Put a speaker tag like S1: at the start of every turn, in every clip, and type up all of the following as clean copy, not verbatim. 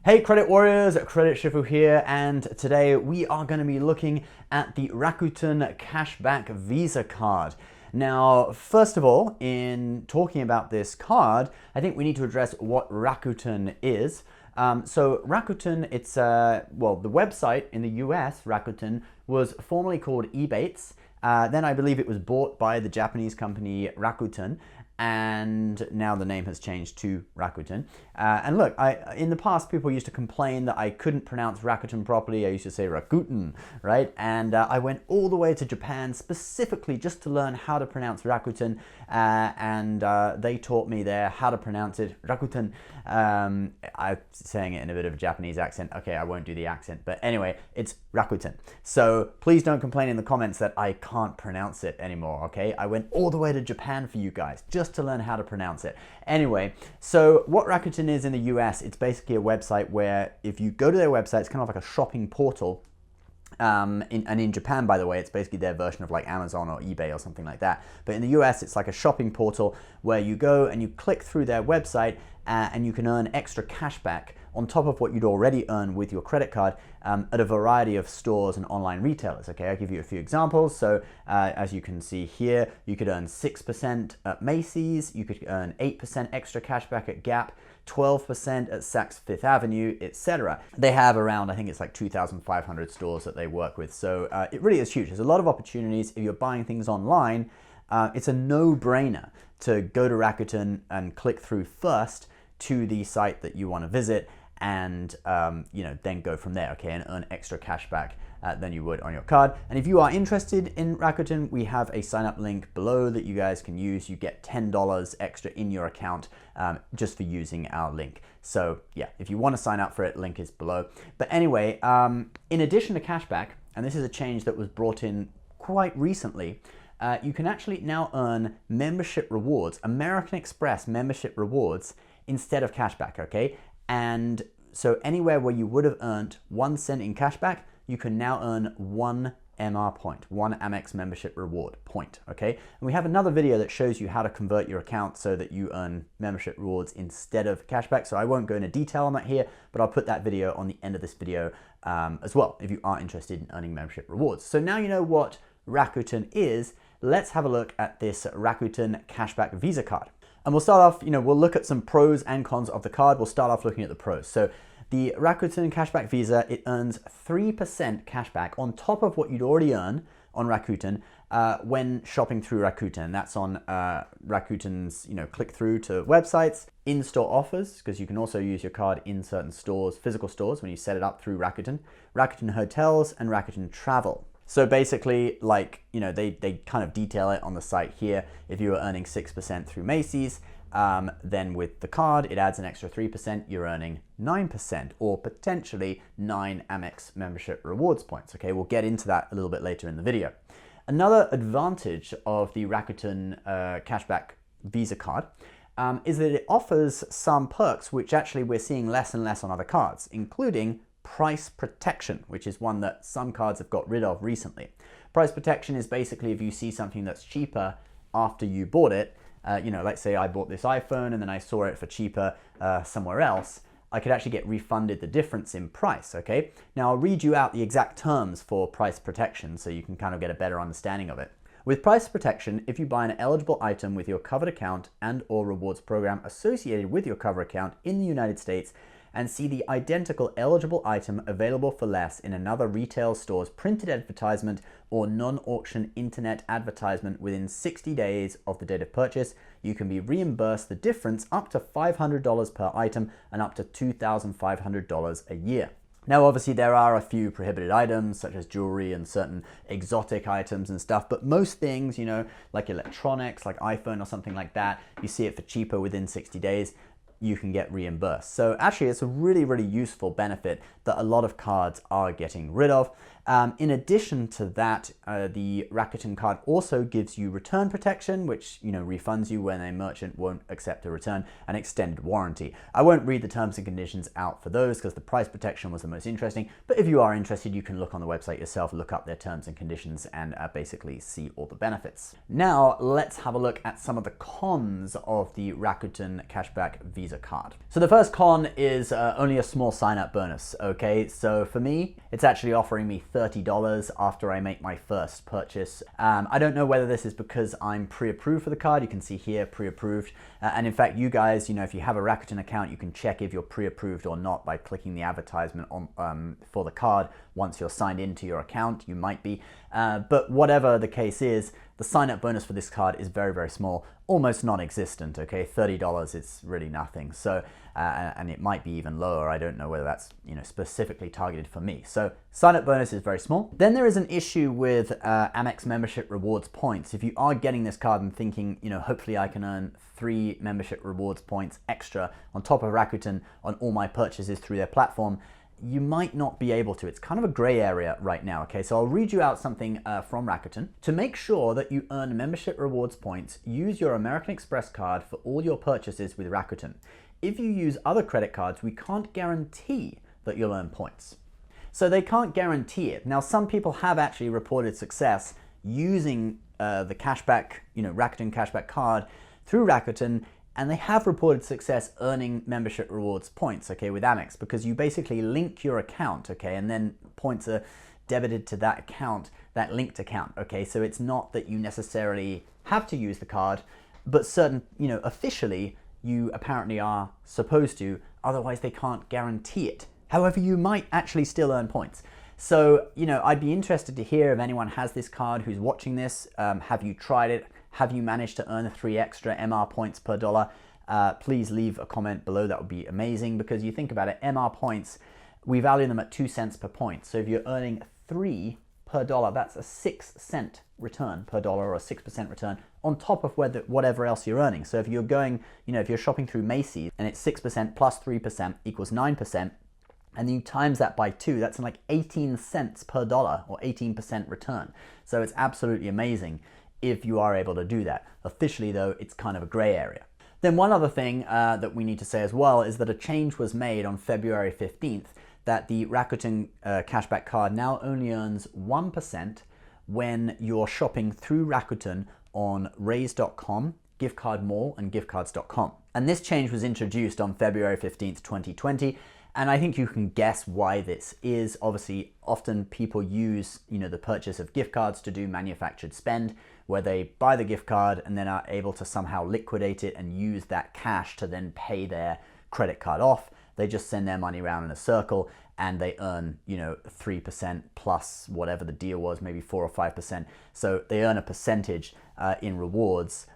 S1: Hey Credit Warriors, Credit Shifu here, and today we are going to be looking at the Rakuten Cashback Visa card. Now, first of all, in talking about this card, I think we need to address what Rakuten is. So Rakuten, it's, the website in the US, Rakuten, was formerly called Ebates. Then I believe it was bought by the Japanese company Rakuten, and now the name has changed to Rakuten. And look, in the past, people used to complain that I couldn't pronounce Rakuten properly. I used to say Rakuten, right? And I went all the way to Japan specifically just to learn how to pronounce Rakuten, and they taught me there how to pronounce it, Rakuten. I'm saying it in a bit of a Japanese accent. Okay, I won't do the accent, but anyway, it's Rakuten. So please don't complain in the comments that I can't pronounce it anymore, okay? I went all the way to Japan for you guys, just to learn how to pronounce it. Anyway, so what Rakuten is in the US, it's basically a website where if you go to their website, it's kind of like a shopping portal. And in Japan, by the way, it's basically their version of like Amazon or eBay or something like that. But in the US, it's like a shopping portal where you go and you click through their website and you can earn extra cash back on top of what you'd already earn with your credit card at a variety of stores and online retailers. Okay, I'll give you a few examples. So as you can see here, you could earn 6% at Macy's, you could earn 8% extra cash back at Gap, 12% at Saks Fifth Avenue, etc. They have around, I think it's like 2,500 stores that they work with. So it really is huge. There's a lot of opportunities. If you're buying things online, it's a no-brainer to go to Rakuten and click through first to the site that you want to visit, and then go from there, okay, and earn extra cash back than you would on your card. And if you are interested in Rakuten, we have a sign up link below that you guys can use. You get $10 extra in your account just for using our link. So yeah, if you want to sign up for it, link is below. But anyway, in addition to cashback, and this is a change that was brought in quite recently, you can actually now earn membership rewards, American Express membership rewards, instead of cashback, okay? And so anywhere where you would have earned 1 cent in cashback, you can now earn 1 MR point, 1 Amex membership reward point, okay? And we have another video that shows you how to convert your account so that you earn membership rewards instead of cashback. So I won't go into detail on that here, but I'll put that video on the end of this video as well, if you are interested in earning membership rewards. So now you know what Rakuten is. Let's have a look at this Rakuten Cashback Visa card. And we'll start off, we'll look at some pros and cons of the card. We'll start off looking at the pros. So the Rakuten Cashback Visa, it earns 3% cashback on top of what you'd already earn on Rakuten when shopping through Rakuten. That's on Rakuten's, click through to websites, in-store offers, because you can also use your card in certain stores, physical stores, when you set it up through Rakuten, Rakuten Hotels, and Rakuten Travel. So basically, they kind of detail it on the site here. If you were earning 6% through Macy's, then with the card, it adds an extra 3%, you're earning 9%, or potentially 9 Amex membership rewards points. Okay, we'll get into that a little bit later in the video. Another advantage of the Rakuten Cashback Visa card is that it offers some perks which actually we're seeing less and less on other cards, including price protection, which is one that some cards have got rid of recently. Price protection is basically if you see something that's cheaper after you bought it, let's say I bought this iPhone and then I saw it for cheaper somewhere else, I could actually get refunded the difference in price, okay? Now I'll read you out the exact terms for price protection so you can kind of get a better understanding of it. With price protection, if you buy an eligible item with your covered account and or rewards program associated with your covered account in the United States, and see the identical eligible item available for less in another retail store's printed advertisement or non-auction internet advertisement within 60 days of the date of purchase, you can be reimbursed the difference up to $500 per item and up to $2,500 a year. Now, obviously, there are a few prohibited items, such as jewelry and certain exotic items and stuff, but most things, like electronics, like iPhone or something like that, you see it for cheaper within 60 days, you can get reimbursed. So actually it's a really, really useful benefit that a lot of cards are getting rid of. In addition to that, the Rakuten card also gives you return protection, which refunds you when a merchant won't accept a return, and extended warranty. I won't read the terms and conditions out for those because the price protection was the most interesting, but if you are interested, you can look on the website yourself, look up their terms and conditions, and basically see all the benefits. Now, let's have a look at some of the cons of the Rakuten Cashback Visa card. So the first con is only a small sign-up bonus, okay? So for me, it's actually offering me $30 after I make my first purchase. I don't know whether this is because I'm pre-approved for the card. You can see here, pre-approved. And in fact, you guys, if you have a Rakuten account, you can check if you're pre-approved or not by clicking the advertisement on for the card. Once you're signed into your account, you might be. But whatever the case is, the sign-up bonus for this card is very, very small, almost non-existent, okay? $30 is really nothing. So, and it might be even lower. I don't know whether that's, specifically targeted for me. So sign-up bonus is very small. Then there is an issue with Amex membership rewards points. If you are getting this card and thinking, hopefully I can earn 3 membership rewards points extra on top of Rakuten on all my purchases through their platform, you might not be able to. It's kind of a gray area right now, okay? So I'll read you out something from Rakuten. To make sure that you earn membership rewards points, use your American Express card for all your purchases with Rakuten. If you use other credit cards, we can't guarantee that you'll earn points. So they can't guarantee it. Now, some people have actually reported success using the cashback, Rakuten cashback card through Rakuten, and they have reported success earning membership rewards points, okay, with Amex, because you basically link your account, okay, and then points are debited to that account, that linked account, okay? So it's not that you necessarily have to use the card, but certain, officially, you apparently are supposed to, otherwise they can't guarantee it. However, you might actually still earn points. So, I'd be interested to hear if anyone has this card who's watching this. Have you tried it? Have you managed to earn 3 extra MR points per dollar? Please leave a comment below. That would be amazing, because you think about it, MR points, we value them at 2 cents per point. So if you're earning 3 per dollar, that's a 6 cent return per dollar, or a 6% return on top of whatever else you're earning. So if you're going, if you're shopping through Macy's and it's 6% plus 3% equals 9%, and then you times that by 2, that's like 18 cents per dollar, or 18% return. So it's absolutely amazing if you are able to do that. Officially though, it's kind of a gray area. Then one other thing that we need to say as well is that a change was made on February 15th that the Rakuten cashback card now only earns 1% when you're shopping through Rakuten on raise.com, Gift Card Mall, and giftcards.com. And this change was introduced on February 15th, 2020. And I think you can guess why this is. Obviously, often people use, the purchase of gift cards to do manufactured spend, where they buy the gift card and then are able to somehow liquidate it and use that cash to then pay their credit card off. They just send their money around in a circle and they earn, 3% plus whatever the deal was, maybe 4 or 5%. So they earn a percentage in rewards,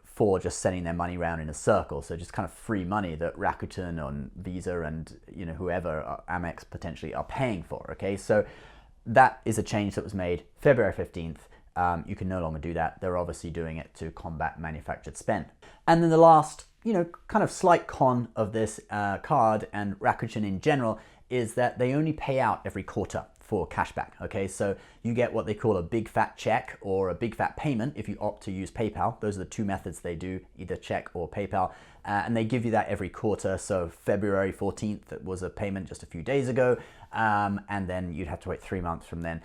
S1: for just sending their money around in a circle. So just kind of free money that Rakuten and Visa and whoever, Amex potentially, are paying for, okay? So that is a change that was made February 15th. You can no longer do that. They're obviously doing it to combat manufactured spend. And then the last, kind of slight con of this card and Rakuten in general is that they only pay out every quarter for cashback, okay? So you get what they call a big fat check or a big fat payment if you opt to use PayPal. Those are the 2 methods they do, either check or PayPal. And they give you that every quarter. So February 14th was a payment just a few days ago. And then you'd have to wait 3 months from then.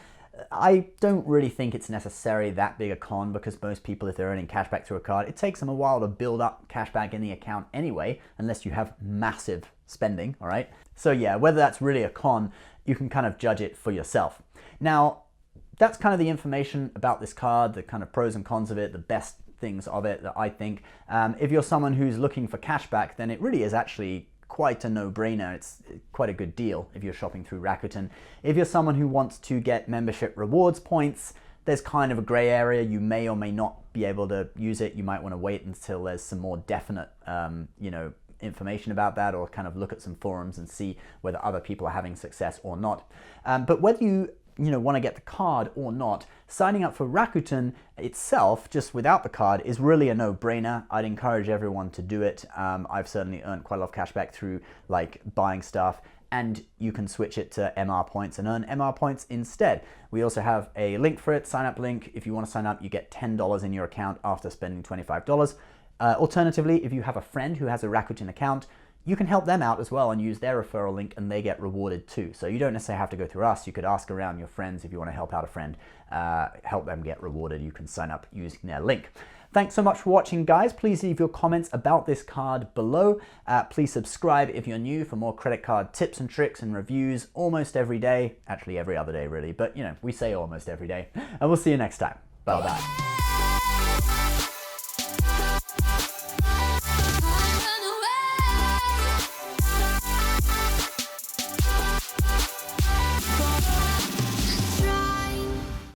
S1: I don't really think it's necessarily that big a con, because most people, if they're earning cashback through a card, it takes them a while to build up cashback in the account anyway, unless you have massive spending, all right? So yeah, whether that's really a con, you can kind of judge it for yourself. Now, that's kind of the information about this card, the kind of pros and cons of it, the best things of it that I think. If you're someone who's looking for cashback, then it really is actually quite a no-brainer. It's quite a good deal if you're shopping through Rakuten. If you're someone who wants to get membership rewards points, there's kind of a gray area. You may or may not be able to use it. You might want to wait until there's some more definite, information about that, or kind of look at some forums and see whether other people are having success or not. But whether you want to get the card or not, signing up for Rakuten itself, just without the card, is really a no-brainer. I'd encourage everyone to do it. I've certainly earned quite a lot of cash back through like buying stuff, and you can switch it to MR points and earn MR points instead. We also have a link for it, sign up link. If you want to sign up, you get $10 in your account after spending $25. Alternatively, if you have a friend who has a Rakuten account, you can help them out as well and use their referral link, and they get rewarded too. So you don't necessarily have to go through us. You could ask around your friends if you want to help out a friend, help them get rewarded. You can sign up using their link. Thanks so much for watching, guys. Please leave your comments about this card below. Please subscribe if you're new for more credit card tips and tricks and reviews almost every day. Actually, every other day, really. But, we say almost every day. And we'll see you next time. Bye-bye.